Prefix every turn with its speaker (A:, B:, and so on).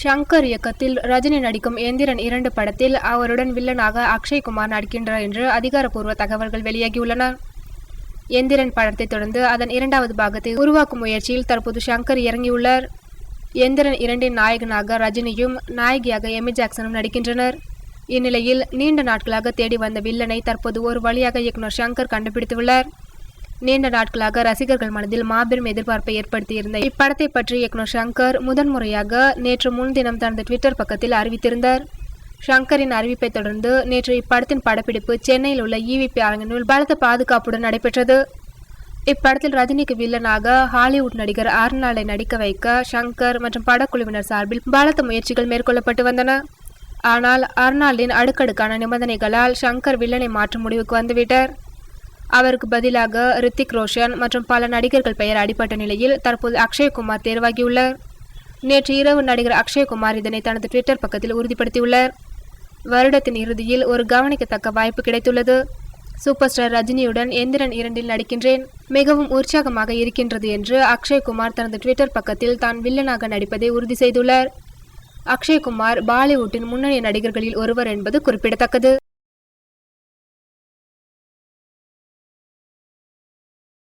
A: ஷங்கர் இயக்கத்தில் ரஜினி நடிக்கும் எந்திரன் 2 படத்தில் அவருடன் வில்லனாக அக்ஷய்குமார் நடிக்கின்றார் என்று அதிகாரப்பூர்வ தகவல்கள் வெளியாகியுள்ளன. எந்திரன் படத்தை தொடர்ந்து அதன் 2வது பாகத்தை உருவாக்கும் முயற்சியில் தற்போது ஷங்கர் இறங்கியுள்ளார். எந்திரன் 2 நாயகனாக ரஜினியும் நாயகியாக எமி ஜாக்சனும் நடிக்கின்றனர். இந்நிலையில் நீண்ட நாட்களாக தேடி வந்த வில்லனை தற்போது ஒரு வழியாக இயக்குனர் ஷங்கர் கண்டுபிடித்துள்ளார். நீண்ட நாட்களாக ரசிகர்கள் மனதில் மாபெரும் எதிர்பார்ப்பை ஏற்படுத்தியிருந்த இப்படத்தை பற்றி இயக்குனர் ஷங்கர் முதன்முறையாக நேற்று முன்தினம் தனது ட்விட்டர் பக்கத்தில் அறிவித்திருந்தார். ஷங்கரின் அறிவிப்பை தொடர்ந்து நேற்று இப்படத்தின் படப்பிடிப்பு சென்னையில் உள்ள EVP அரங்கினுள் பலத்த பாதுகாப்புடன் நடைபெற்றது. இப்படத்தில் ரஜினிக்கு வில்லனாக ஹாலிவுட் நடிகர் அர்னால்டை நடிக்க வைக்க ஷங்கர் மற்றும் படக்குழுவினர் சார்பில் பலத்த முயற்சிகள் மேற்கொள்ளப்பட்டு வந்தன. ஆனால் அர்னால்டின் அடுக்கடுக்கான நிபந்தனைகளால் ஷங்கர் வில்லனை மாற்றும் முடிவுக்கு வந்துவிட்டார். அவருக்கு பதிலாக ரித்திக் ரோஷன் மற்றும் பல நடிகர்கள் பெயர் அடிபட்ட நிலையில் தற்போது அக்ஷய்குமார் தேர்வாகியுள்ளார். நேற்று இரவு நடிகர் அக்ஷய்குமார் இதனை தனது ட்விட்டர் பக்கத்தில் உறுதிப்படுத்தியுள்ளார். வருடத்தின் இறுதியில் ஒரு கவனிக்கத்தக்க வாய்ப்பு கிடைத்துள்ளது. சூப்பர் ஸ்டார் ரஜினியுடன் எந்திரன் 2 நடிக்கின்றேன், மிகவும் உற்சாகமாக இருக்கின்றது என்று அக்ஷய்குமார் தனது ட்விட்டர் பக்கத்தில் தான் வில்லனாக நடிப்பதை உறுதி செய்துள்ளார். அக்ஷய்குமார் பாலிவுட்டின் முன்னணி நடிகர்களில் ஒருவர் என்பது குறிப்பிடத்தக்கது.